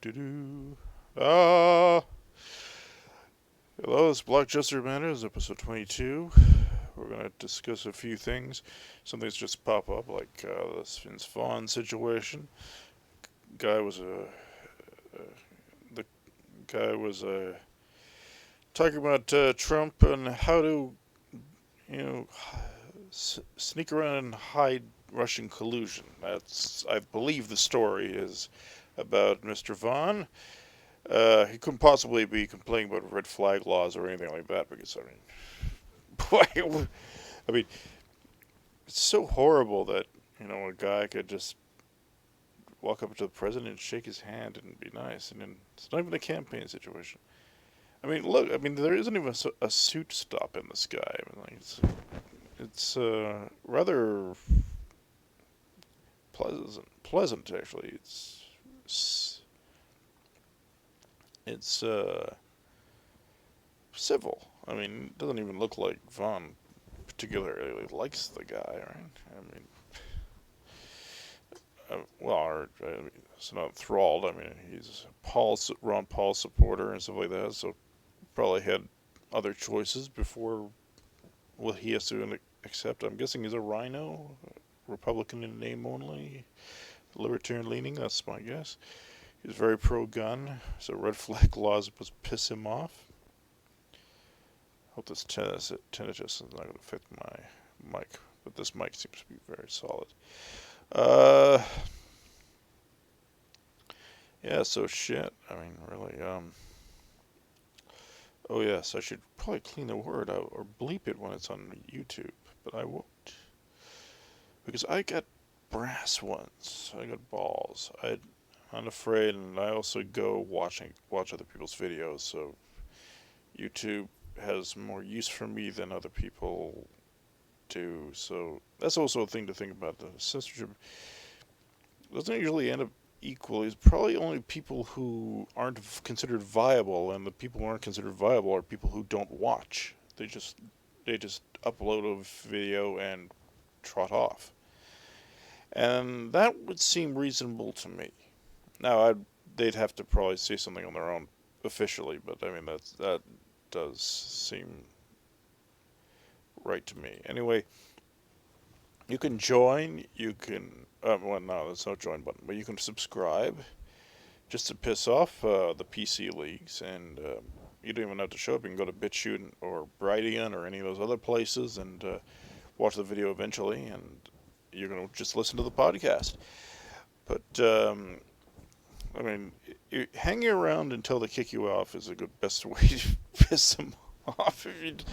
Do. Ah, hello, it's Black Jester Matters, episode 22. We're going to discuss a few things. Some things just pop up, like this Vince Vaughn situation. Guy was the guy was talking about Trump and how to, you know, sneak around and hide Russian collusion. I believe, the story is about Mr. Vaughn. He couldn't possibly be complaining about red flag laws or anything like that because, boy, I mean, it's so horrible that, a guy could just walk up to the president and shake his hand and be nice, and then it's not even a campaign situation. I mean, look, there isn't even a suit stop in the sky. It's rather pleasant actually. It's civil. It doesn't even look like Vaughn particularly likes the guy, right? It's not enthralled. He's Ron Paul supporter and stuff like that, so probably had other choices before what he has to accept. I'm guessing he's a rhino, Republican in name only, libertarian leaning, that's my guess. He's very pro-gun, so red flag laws must piss him off. Hope this tinnitus is not going to affect my mic, but this mic seems to be very solid. Yeah, so shit. Really, oh yes, I should probably clean the word out or bleep it when it's on YouTube, but I won't. Because I got brass once. I got balls. I'm unafraid, and I also go watch other people's videos, so YouTube has more use for me than other people do. So that's also a thing to think about. The censorship doesn't usually end up equally. It's probably only people who aren't considered viable, and the people who aren't considered viable are people who don't watch. They just upload a video and trot off. And that would seem reasonable to me. Now, they'd have to probably say something on their own officially, but that does seem right to me. Anyway, you can join. You can no, there's no join button, but you can subscribe just to piss off the PC leagues, and you don't even have to show up. You can go to BitChute or Brighteon or any of those other places and watch the video eventually, and you're going to just listen to the podcast. But hanging around until they kick you off is a good best way to piss them off. It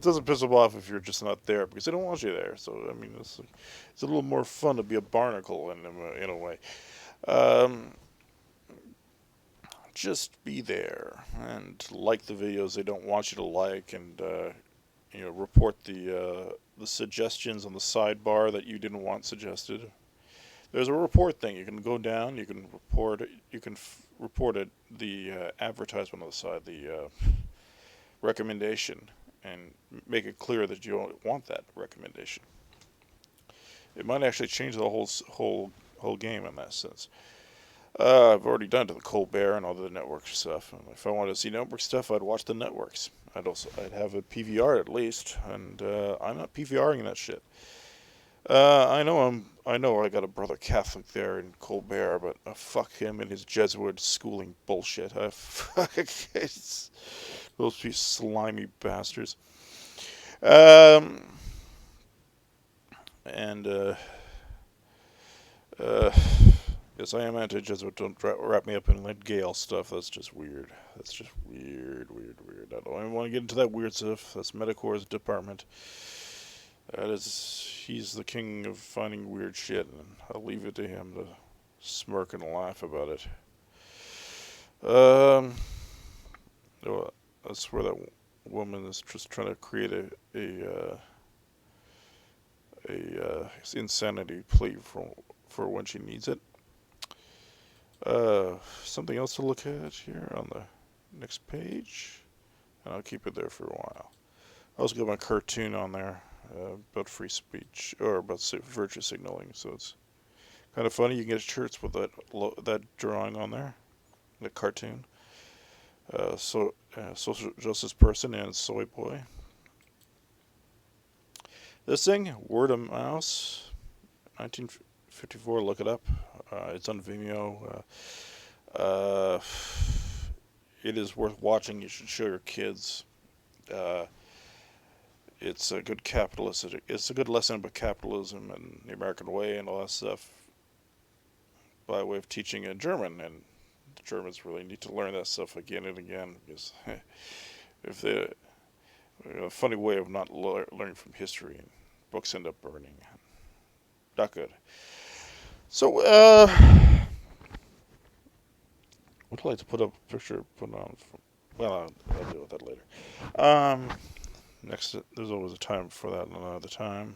doesn't piss them off if you're just not there, because they don't want you there. So it's a little more fun to be a barnacle in a way. Just be there and like the videos they don't want you to like, and report the suggestions on the sidebar that you didn't want suggested. There's a report thing. You can go down. You can report it. You can report it. The advertisement on the side, the recommendation, and make it clear that you don't want that recommendation. It might actually change the whole game in that sense. I've already done it to the Colbert and all the network stuff. And if I wanted to see network stuff, I'd watch the networks. I'd have a PVR at least, and I'm not PVRing that shit. I know I got a brother Catholic there in Colbert, but fuck him and his Jesuit schooling bullshit. Those few slimy bastards. And yes, I am anti-Jesuit. Don't wrap me up in Led Gale stuff. That's just weird. That's just weird. I don't even want to get into that weird stuff. That's Metacor's department. He's the king of finding weird shit, and I'll leave it to him to smirk and laugh about it. That's where that woman is just trying to create a insanity plea for when she needs it. Something else to look at here on the next page, and I'll keep it there for a while. I also got my cartoon on there about free speech, or about virtue signaling, so it's kind of funny. You can get shirts with that drawing on there. the cartoon. Social justice person and soy boy. This thing, Word of Mouse, 1954. Look it up. It's on Vimeo. Uh, it is worth watching. You should show your kids. Uh, it's a good capitalist. It's a good lesson about capitalism and the American way and all that stuff by way of teaching in German. And the Germans really need to learn that stuff again and again because if they a funny way of not learning from history and books end up burning. Not good. So, would I like to put up a picture? Put on. Well, I'll deal with that later. Um, next, there's always a time for that. Another time.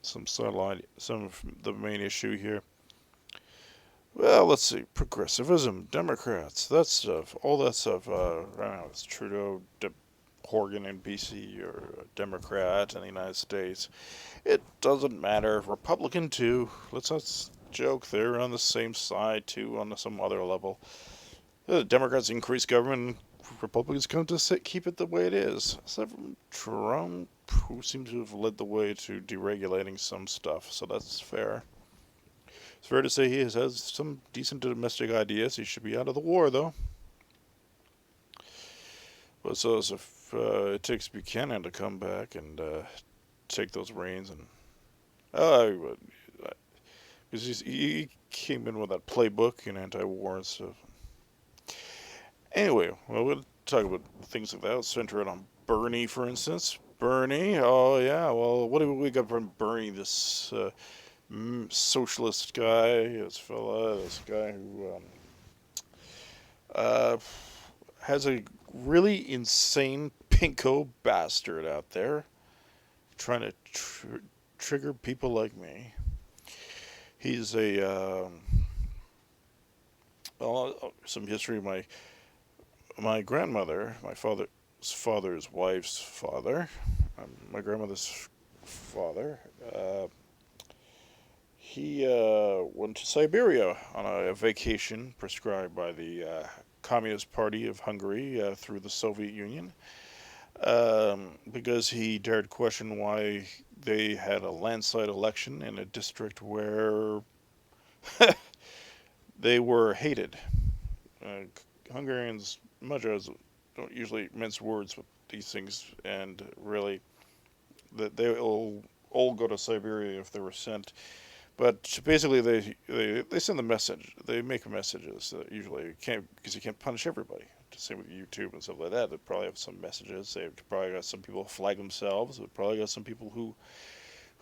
Some sidelight. Some of the main issue here. Well, let's see. Progressivism, Democrats, that stuff, all that stuff. I don't know, it's Trudeau, Horgan in BC, or a Democrat in the United States. It doesn't matter. Republican too. Let's not joke. They're on the same side too, on some other level. The Democrats increase government. Republicans come to keep it the way it is. Except from Trump, who seems to have led the way to deregulating some stuff. So that's fair. It's fair to say he has some decent domestic ideas. He should be out of the war, though. But so as if it takes Buchanan to come back and take those reins, and because he came in with that playbook and anti-war and stuff. Anyway, well, we'll talk about things like that. Let's center it on Bernie, for instance. Bernie, oh yeah. Well, what do we got from Bernie? This socialist guy, this guy who has a really insane pinko bastard out there trying to trigger people like me. He's some history. My grandmother, my father's wife's father, my grandmother's father. He went to Siberia on a vacation prescribed by the Communist Party of Hungary through the Soviet Union because he dared question why they had a landslide election in a district where they were hated. Hungarians, Magyars, don't usually mince words with these things, and really, they'll all go to Siberia if they were sent. But basically, they send the message. They make messages. Usually, because you can't punish everybody. Same with YouTube and stuff like that. They probably have some messages. They've probably got some people who flag themselves. They've probably got some people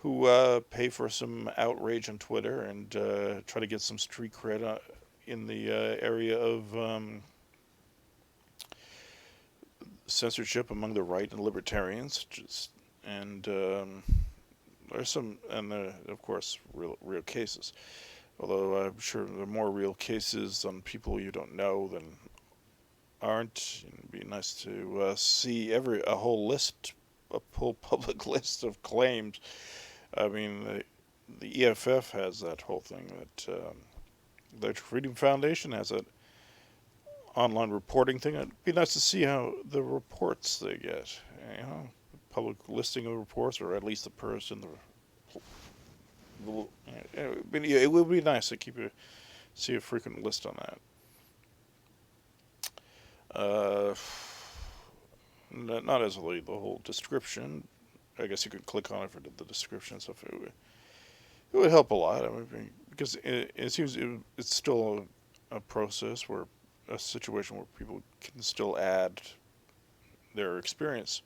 who pay for some outrage on Twitter and try to get some street cred in the area of censorship among the right and libertarians. There's some, and of course, real cases. Although I'm sure there are more real cases on people you don't know than aren't. It'd be nice to see a whole public list of claims. I mean, the EFF has that whole thing that the Freedom Foundation has an online reporting thing. It'd be nice to see how the reports they get. Public listing of reports, or at least the person. It would be nice to see a frequent list on that. Not as the whole description. I guess you could click on it for the description stuff. It would help a lot. I mean, because it seems it's still a process a situation where people can still add their experience.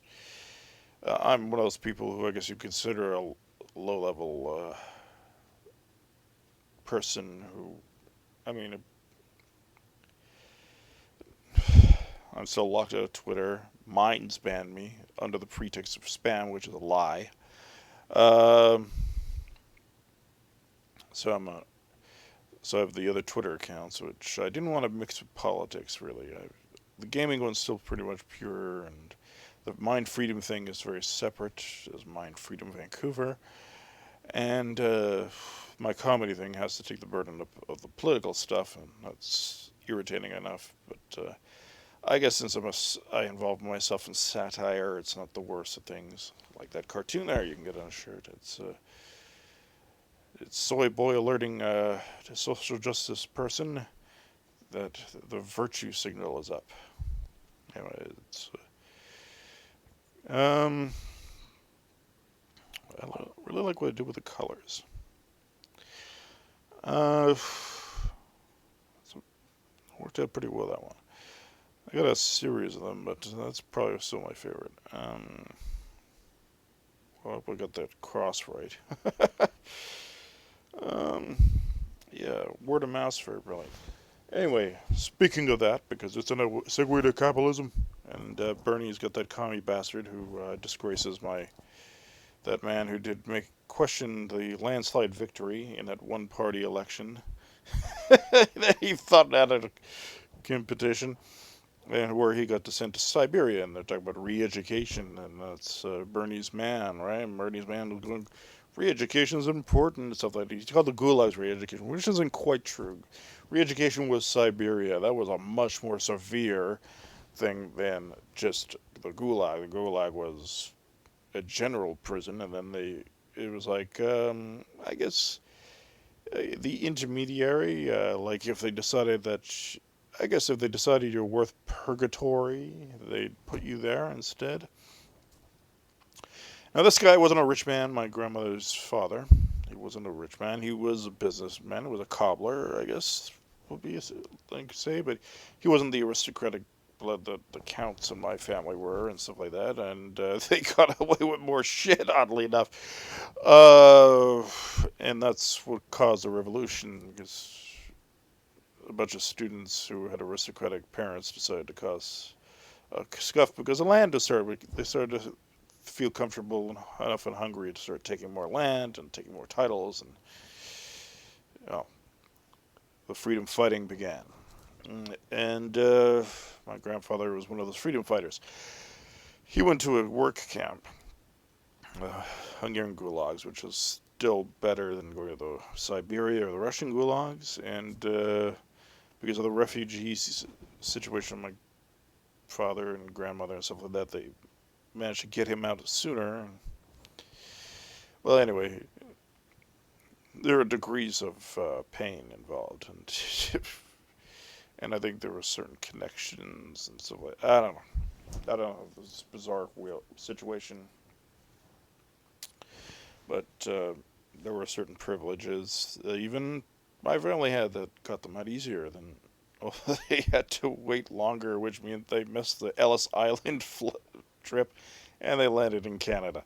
I'm one of those people who I guess you consider a low-level person who, I mean, I'm still locked out of Twitter. Minds banned me under the pretext of spam, which is a lie. So I have the other Twitter accounts, which I didn't want to mix with politics, really. The gaming one's still pretty much pure, and the Mind Freedom thing is very separate. There's Mind Freedom Vancouver. And my comedy thing has to take the burden of the political stuff, and that's irritating enough. But I guess since I involve myself in satire, it's not the worst of things. Like that cartoon there you can get on a shirt. It's soy boy alerting a social justice person that the virtue signal is up. Anyway, um, I really like what I did with the colors. Uh, worked out pretty well, that one. I got a series of them, but that's probably still my favorite. Well, we got that cross right. um, yeah, word of mouth, very brilliant. Anyway, speaking of that, because it's a segue to capitalism, and Bernie's got that commie bastard who disgraces that man who did make question the landslide victory in that one-party election that he thought had a competition, and where he got sent to Siberia, and they're talking about re-education, and that's Bernie's man, right? Bernie's man was going, re-education is important and stuff like that. He called the gulags re-education, which isn't quite true. Re-education was Siberia. That was a much more severe thing than just the gulag. The gulag was a general prison, and then it was like, I guess, the intermediary, like if they decided that I guess if they decided you're worth purgatory, they'd put you there instead. Now, this guy wasn't a rich man, my grandmother's father. He wasn't a rich man. He was a businessman. He was a cobbler, I guess, would be a thing to say. But he wasn't the aristocratic blood that the counts in my family were and stuff like that. And they got away with more shit, oddly enough. And that's what caused the revolution, because a bunch of students who had aristocratic parents decided to cause a scuff because the land they started to feel comfortable enough and hungry to start taking more land and taking more titles, and you know, the freedom fighting began. And my grandfather was one of those freedom fighters. He went to a work camp, Hungarian gulags, which is still better than going to the Siberia or the Russian gulags, and because of the refugees situation, my father and grandmother and stuff like that, they managed to get him out sooner. Well, anyway, there are degrees of pain involved, and and I think there were certain connections and stuff like. I don't know. I don't know this bizarre situation, but there were certain privileges. Even my family had that got them out easier than. Well, they had to wait longer, which meant they missed the Ellis Island trip, and they landed in Canada.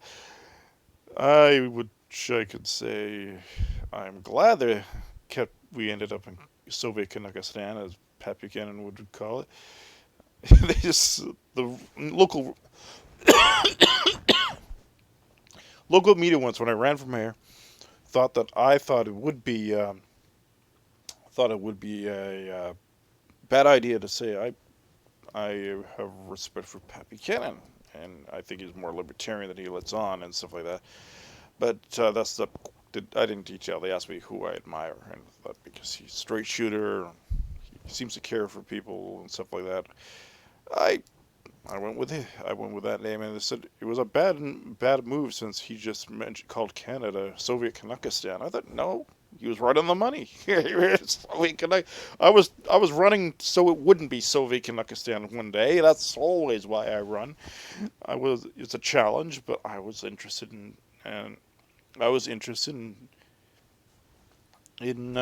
I could say I'm glad we ended up in Soviet Kazakhstan, as Pat Buchanan would call it. They just, the local media once, when I ran for mayor, thought it would be, a bad idea to say I have respect for Pat Buchanan, and I think he's more libertarian than he lets on and stuff like that. But that's the I didn't detail. They asked me who I admire, and I thought because he's a straight shooter, he seems to care for people and stuff like that. I I went with it. I went with that name, and they said it was a bad move since he just called Canada Soviet Kazakhstan. I thought no, he was right on the money. Soviet Kazakhstan. I was running so it wouldn't be Soviet Kazakhstan one day. That's always why I run. It's a challenge, but I was interested in and I was interested in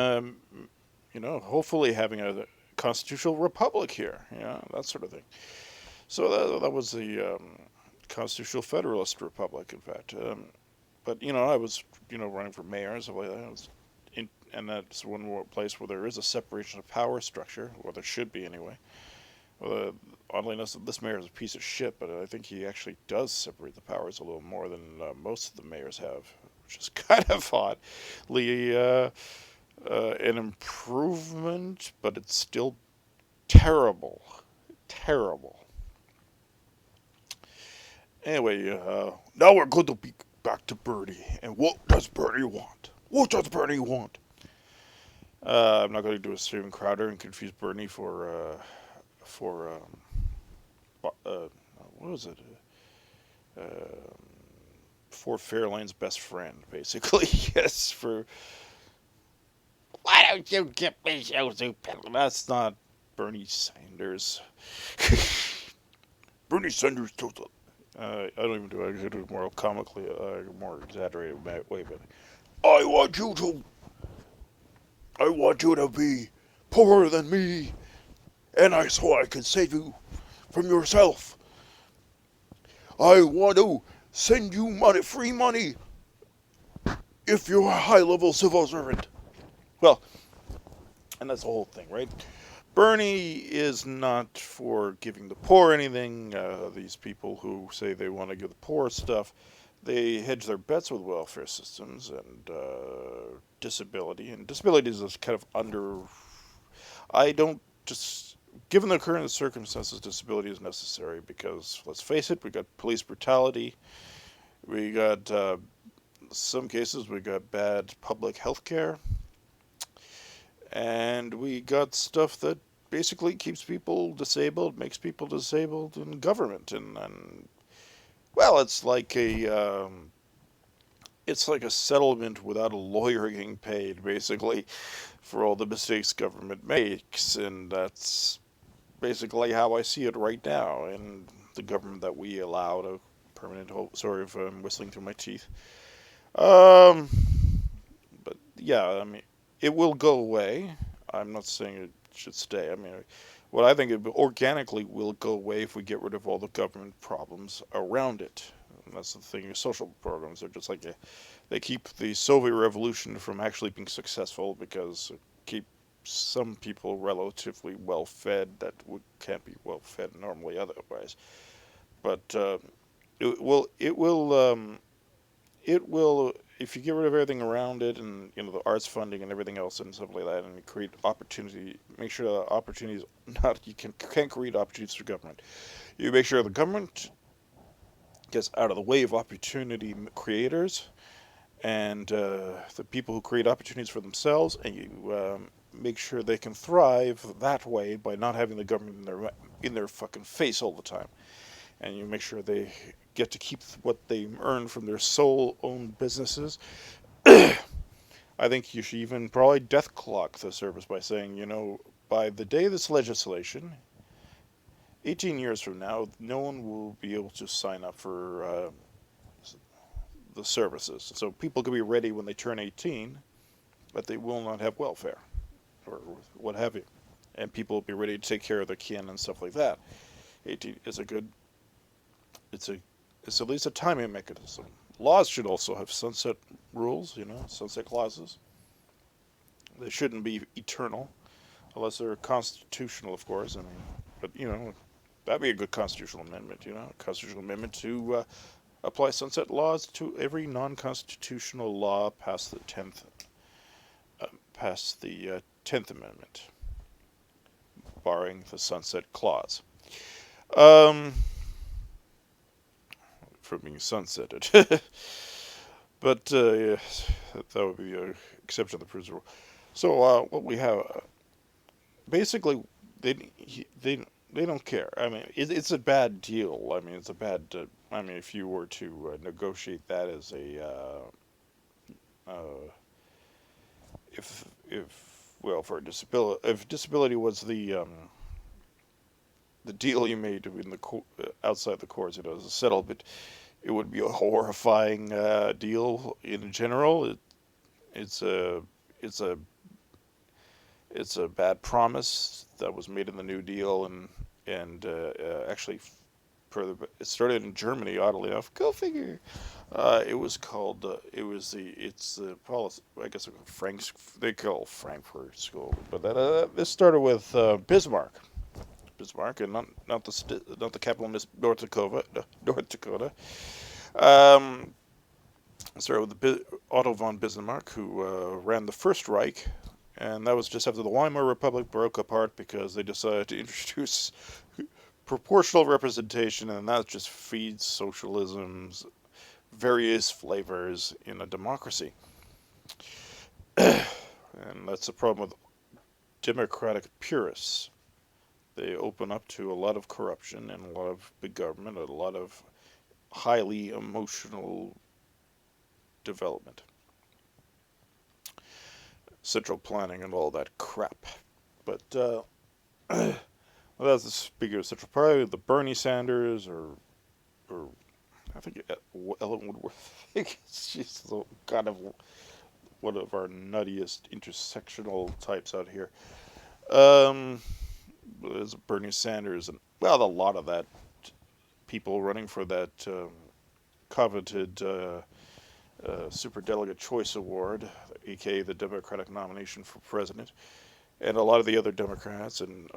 hopefully having a constitutional republic here. That sort of thing. So that was the constitutional federalist republic, in fact. But I was running for mayor and stuff like that. And that's one more place where there is a separation of power structure, or there should be anyway. Well, oddly enough, this mayor is a piece of shit, but I think he actually does separate the powers a little more than most of the mayors have, which is kind of oddly an improvement, but it's still terrible. Terrible. Anyway, now we're going to be back to Bernie. And what does Bernie want? What does Bernie want? I'm not going to do a Steven Crowder and confuse Bernie for what was it? Uh, for Fairlane's best friend, basically. Yes, for why don't you get me so stupid? That's not Bernie Sanders. Bernie Sanders told us. I don't even do it. I do it more comically, more exaggerated way. But I want you to. I want you to be poorer than me, and so I can save you from yourself. I want to send you money, free money, if you're a high-level civil servant. Well, and that's the whole thing, right? Bernie is not for giving the poor anything. These people who say they want to give the poor stuff, they hedge their bets with welfare systems and disability. And disability is kind of under. I don't just. Given the current circumstances, disability is necessary because, let's face it, we got police brutality. We got, some cases, we got bad public health care. And we got stuff that basically keeps people disabled, makes people disabled in government, and well, it's like a settlement without a lawyer getting paid, basically, for all the mistakes government makes, and that's basically how I see it right now, and the government that we allow to permanent. Sorry if I'm whistling through my teeth. Um, but yeah, I mean, it will go away. I'm not saying it should stay. I mean, what I think it organically will go away if we get rid of all the government problems around it. And that's the thing. Social programs are just like they keep the Soviet Revolution from actually being successful because it keep some people relatively well fed that can't be well fed normally otherwise. But it will it will it will if you get rid of everything around it and the arts funding and everything else and stuff like that and you create opportunity, make sure that opportunities not you can't create opportunities for government. You make sure the government gets out of the way of opportunity creators and the people who create opportunities for themselves, and you make sure they can thrive that way by not having the government in their fucking face all the time. And you make sure they get to keep what they earn from their sole owned businesses. I think you should even probably death clock the service by saying, by the day of this legislation, 18 years from now, no one will be able to sign up for the services. So people can be ready when they turn 18, but they will not have welfare or what have you. And people will be ready to take care of their kin and stuff like that. 18 is a good. It's at least a timing mechanism. Laws should also have sunset rules, sunset clauses. They shouldn't be eternal, unless they're constitutional, of course. I mean, but that'd be a good constitutional amendment. Constitutional amendment to apply sunset laws to every non-constitutional law past the 10th Amendment, barring the sunset clause. From being sunsetted. But yes, that would be the exception to the principle. So what we have, basically, they don't care. I mean, it's a bad deal. I mean, it's a bad. I mean, if you were to negotiate that as for disability, if disability was the deal you made in the outside the courts, as a settlement, it would be a horrifying deal in general. It's a bad promise that was made in the New Deal, and actually, it started in Germany. Oddly enough, go figure. It was called. It's the policy. I guess they call Frankfurt School, but this started with Bismarck. Bismarck, and not the capital of North Dakota. North Dakota. Started with Otto von Bismarck, who ran the First Reich, and that was just after the Weimar Republic broke apart because they decided to introduce proportional representation, and that just feeds socialism's various flavors in a democracy. And that's the problem with democratic purists. They open up to a lot of corruption and a lot of big government, a lot of highly emotional development, central planning, and all that crap. But well, that's the speaker of central party, the Bernie Sanders, or I think Ellen Woodworth. She's kind of one of our nuttiest intersectional types out here. Um, there's Bernie Sanders, and well, a lot of that people running for that coveted super delegate choice award, aka the Democratic nomination for president, and a lot of the other Democrats and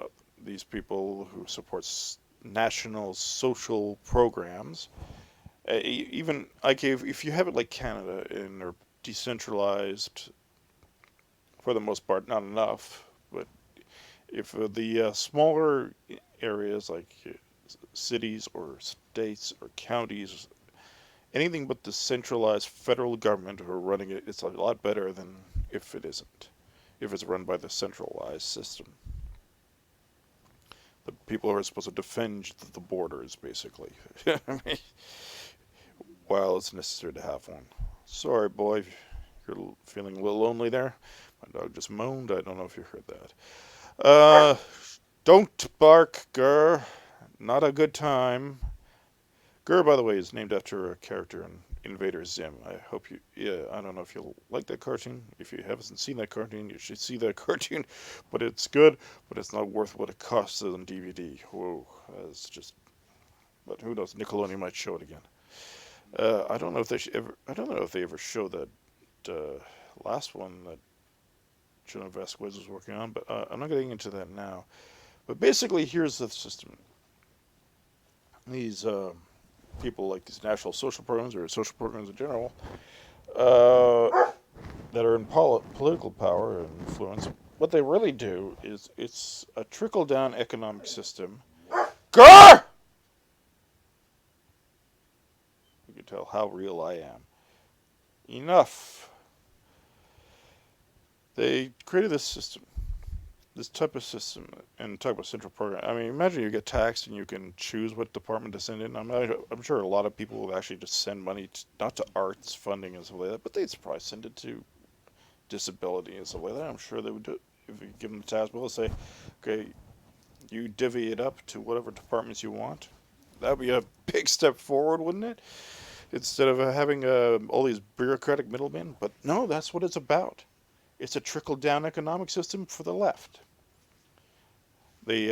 these people who support national social programs. Even if you have it like Canada and are decentralized for the most part, not enough, but if the smaller areas like cities or states or counties, anything but the centralized federal government who are running it, it's a lot better than if it isn't. If it's run by the centralized system. The people who are supposed to defend the borders, basically. I mean, while it's necessary to have one. Sorry, boy, you're feeling a little lonely there. My dog just moaned. I don't know if you heard that. Don't bark, Gur. Not a good time. Gur, by the way, is named after a character in Invader Zim. I hope you. Yeah, I don't know if you'll like that cartoon. If you haven't seen that cartoon, you should see that cartoon. But it's good, but it's not worth what it costs on DVD. Whoa, that's just. But who knows? Nickelodeon might show it again. I don't know if they ever. I don't know if they ever show that last one that Jonah Vasquez was working on. But I'm not getting into that now. But basically, here's the system. These people like these national social programs or social programs in general that are in political power and influence. What they really do is it's a trickle down economic system. Grr! You can tell how real I am. Enough. They created this system, this type of system, and talk about central program. I mean, imagine you get taxed and you can choose what department to send in. I'm sure a lot of people will actually just send money not to arts funding and stuff like that, but they'd probably send it to disability and stuff like that. I'm sure they would do it if you give them the task bill. Say, okay, you divvy it up to whatever departments you want. That would be a big step forward, wouldn't it? Instead of having all these bureaucratic middlemen. But no, that's what it's about. It's a trickle down economic system for the left. They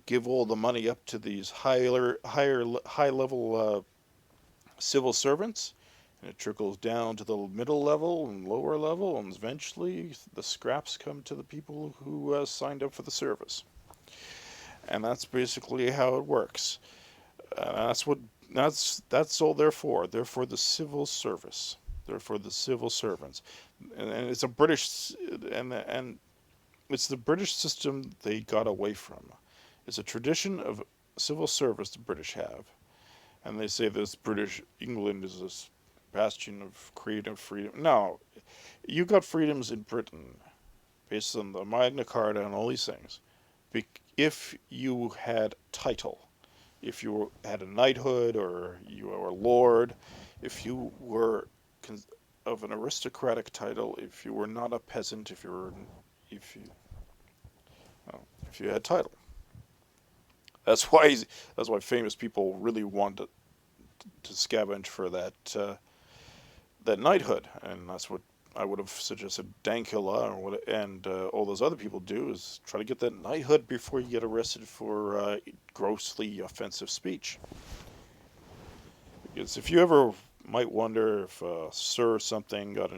give all the money up to these high level civil servants, and it trickles down to the middle level and lower level, and eventually the scraps come to the people who signed up for the service. And that's basically how it works. That's all they're for. They're for the civil service. They're for the civil servants, and it's a British and it's the British system they got away from. It's a tradition of civil service the British have, and they say this British England is this bastion of creative freedom. No, you got freedoms in Britain based on the Magna Carta and all these things. If you had title, if you had a knighthood or you were a lord, if you were of an aristocratic title, if you were not a peasant, if you if you had title. That's why famous people really want to scavenge for that knighthood, and that's what I would have suggested Dankula and all those other people do is try to get that knighthood before you get arrested for grossly offensive speech. Because if you ever might wonder if Sir something got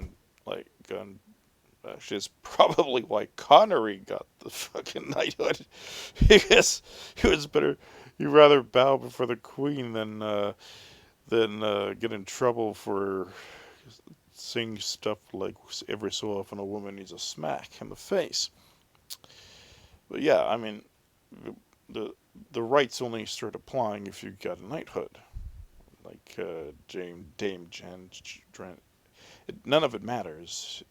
actually, it's probably why Connery got the fucking knighthood. Because it was better. He'd rather bow before the Queen than get in trouble for saying stuff like every so often a woman needs a smack in the face. But yeah, I mean, the the rights only start applying if you got a knighthood. like Dame Jen. None of it matters.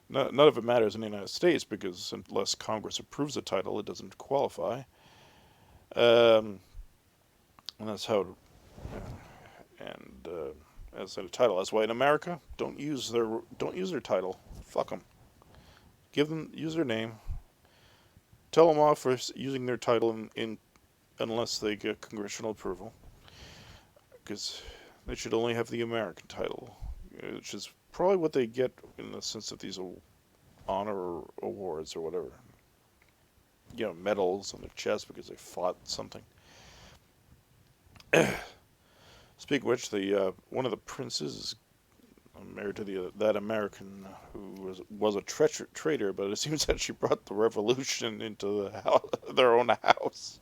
None of it matters in the United States because unless Congress approves a title, it doesn't qualify. Um, and that's how. And as a title, that's why in America, don't use their title. Fuck them. Use their name. Tell them off for using their title in unless they get congressional approval, because they should only have the American title, which is probably what they get in the sense of these honor awards or whatever. Medals on their chest because they fought something. Speaking of which, the one of the princes is married to that American who was a traitor, but it seems that she brought the revolution into their own house.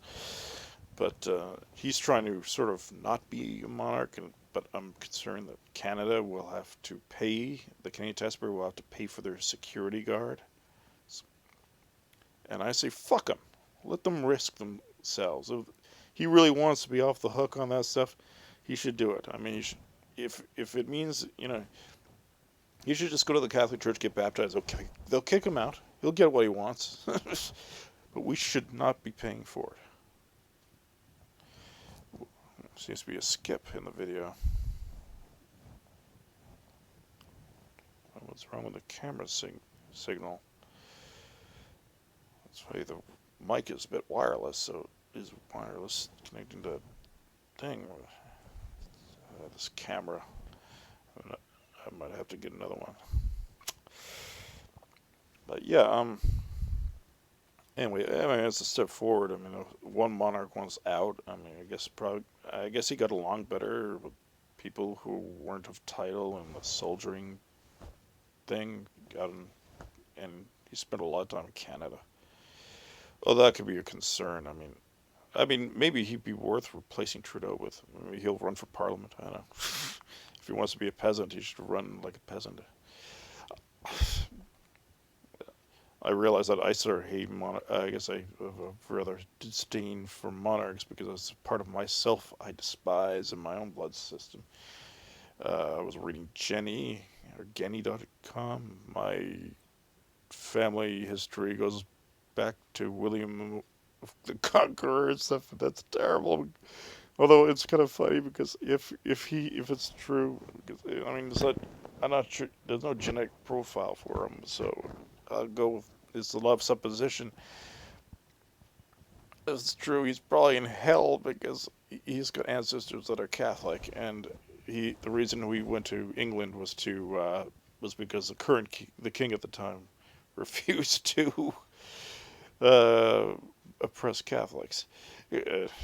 But he's trying to sort of not be a monarch, but I'm concerned that Canada will have to pay, the Canadian taxpayer will have to pay for their security guard. And I say, fuck them. Let them risk themselves. If he really wants to be off the hook on that stuff, he should do it. I mean, if it means, he should just go to the Catholic Church, get baptized. Okay, they'll kick him out. He'll get what he wants. But we should not be paying for it. Seems to be a skip in the video. What's wrong with the camera signal? That's why the mic is a bit wireless, so it is wireless connecting to thing. This camera. I might have to get another one. But yeah, anyway, it's a step forward. I mean, one monarch wants out. I mean, I guess he got along better with people who weren't of title and the soldiering thing. And he spent a lot of time in Canada. Well, that could be a concern. I mean, maybe he'd be worth replacing Trudeau with. Maybe he'll run for Parliament. I don't know. If he wants to be a peasant, he should run like a peasant. I realize that I sort of hate I guess I have a rather disdain for monarchs because it's part of myself I despise in my own blood system. I was reading Jenny or Genny.com. My family history goes back to William the Conqueror and stuff. That's terrible. Although it's kind of funny because if it's true, because, I'm not sure. There's no genetic profile for him, so I'll go with it's a lot of supposition. If it's true, he's probably in hell because he's got ancestors that are Catholic, and the reason we went to England was because the king at the time refused to oppress Catholics.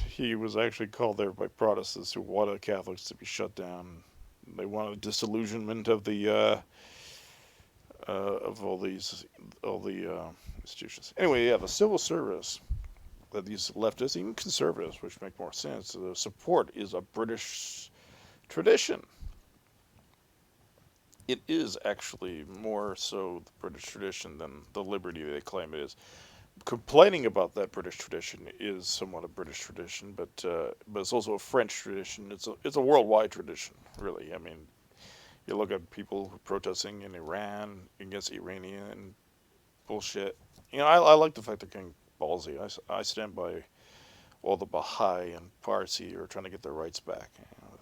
He was actually called there by Protestants who wanted Catholics to be shut down. They wanted disillusionment of the of all the institutions. Anyway, yeah, the civil service that these leftists, even conservatives, which make more sense, the support is a British tradition. It is actually more so the British tradition than the liberty they claim it is. Complaining about that British tradition is somewhat a British tradition, but it's also a French tradition. It's a worldwide tradition, really. I mean, you look at people protesting in Iran against Iranian bullshit. I like the fact they're getting ballsy. I stand by all the Baha'i and Parsi who are trying to get their rights back.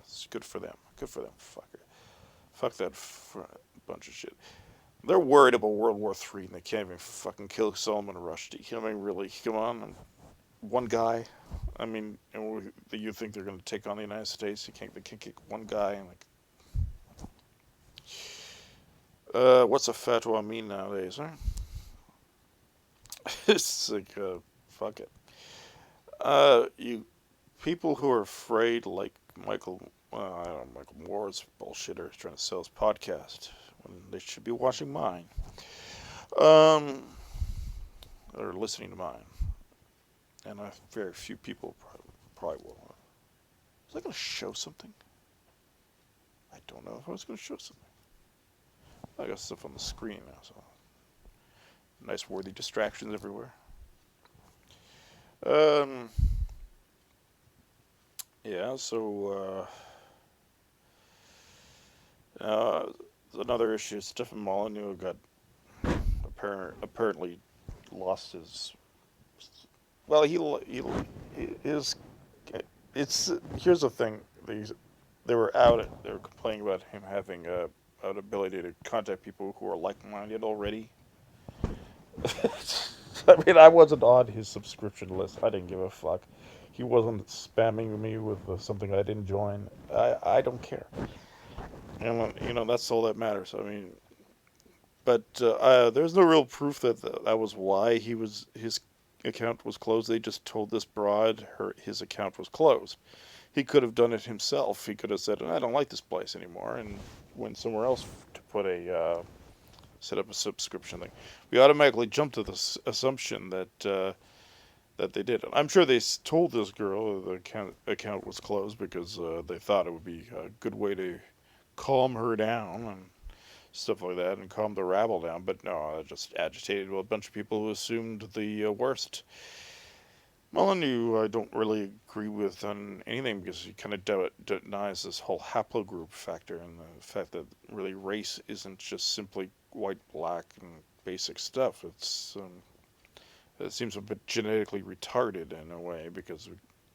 It's good for them. Good for them. Fuck that bunch of shit. They're worried about World War III and they can't even fucking kill Salman Rushdie. Really? Come on. One guy. You think they're going to take on the United States? They can't kick one guy. What's a fatwa mean nowadays, huh? It's like, fuck it. You people who are afraid, like Michael Moore's bullshitter trying to sell his podcast when they should be watching mine, or listening to mine, and very few people probably will. Was I going to show something? I don't know if I was going to show something. I got stuff on the screen now, so nice worthy distractions everywhere. Yeah, so Uh, Another issue. Stephen Molyneux got apparently lost his. Well, he his. It's here's the thing. They were out. They were complaining about him having an ability to contact people who are like-minded already. I mean, I wasn't on his subscription list. I didn't give a fuck. He wasn't spamming me with something I didn't join. I don't care. And that's all that matters. I mean, but there's no real proof that that was why his account was closed. They just told this broad his account was closed. He could have done it himself. He could have said, "I don't like this place anymore," and went somewhere else to put set up a subscription thing. We automatically jump to the assumption that they did it. I'm sure they told this girl the account was closed because they thought it would be a good way to calm her down and stuff like that and calm the rabble down. But no, it just agitated a bunch of people who assumed the worst. Molyneux, I don't really agree with on anything because he kind of denies this whole haplogroup factor and the fact that really race isn't just simply white, black, and basic stuff. It seems a bit genetically retarded in a way because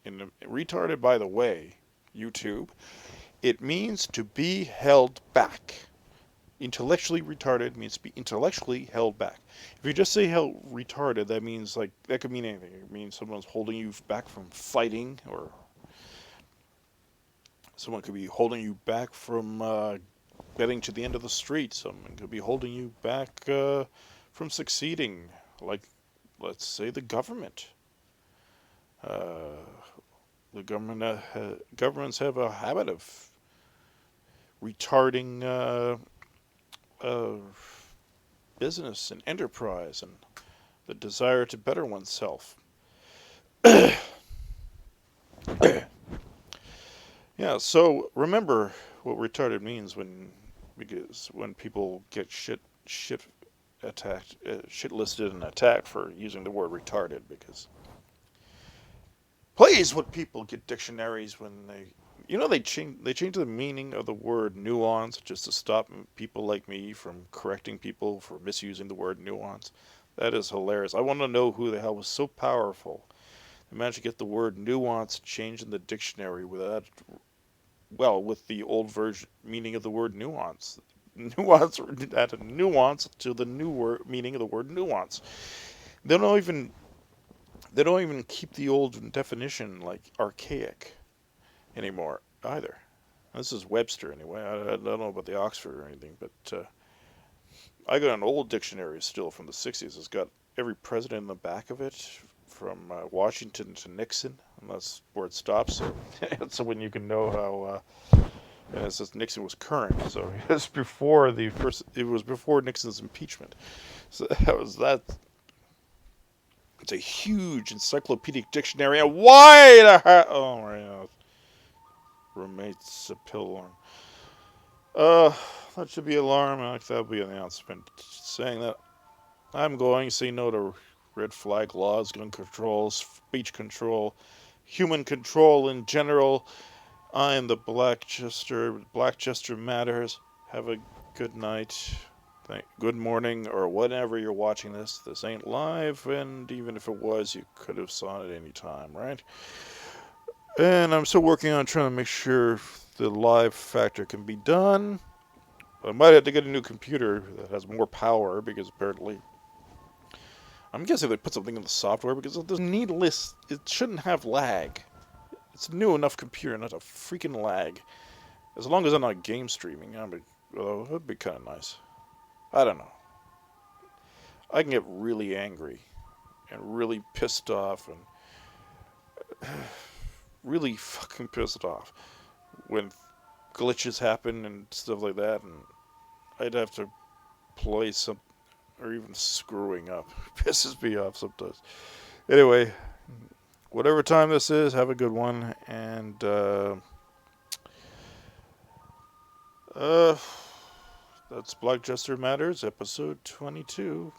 retarded, by the way, YouTube, it means to be held back. Intellectually retarded means to be intellectually held back. If you just say held retarded, that means that could mean anything. It means someone's holding you back from fighting, or someone could be holding you back from getting to the end of the street. Someone could be holding you back from succeeding, like let's say the government. Uh, the governments have a habit of retarding uh, business and enterprise and the desire to better oneself. Yeah, so remember what retarded means because when people get shit attacked, shit listed and attacked for using the word retarded, because please, what people get dictionaries when they change the meaning of the word nuance just to stop people like me from correcting people for misusing the word nuance. That is hilarious. I want to know who the hell was so powerful to manage to get the word nuance changed in the dictionary with the old version meaning of the word nuance. Nuance add a nuance to the new word meaning of the word nuance. They don't even they don't even keep the old definition like archaic anymore either. This is Webster anyway. I don't know about the Oxford or anything, but I got an old dictionary still from the 60s. It's got every president in the back of it, from Washington to Nixon, and that's where it stops. So, so when you can know how, and it says Nixon was current, so it's before the first. It was before Nixon's impeachment. So that was that. It's a huge encyclopedic dictionary. And why the heck? Oh my God. Roommate's a pill alarm. That should be alarm. I think that'll be an announcement saying that I'm going to say no to red flag laws, gun control, speech control, human control in general. I am the Blackchester. Blackchester matters. Have a good night. Good morning, or whenever you're watching this. This ain't live, and even if it was, you could have saw it at any time, right? And I'm still working on trying to make sure the live factor can be done. I might have to get a new computer that has more power because apparently, I'm guessing they put something in the software because it doesn't need list. It shouldn't have lag. It's a new enough computer, not a freaking lag. As long as I'm not game streaming, it'd be kind of nice. I don't know. I can get really angry and really pissed off and really fucking pissed off when glitches happen and stuff like that, and I'd have to play some, or even screwing up pisses me off sometimes. Anyway, whatever time this is, have a good one, and that's Black Jester Matters, episode 22.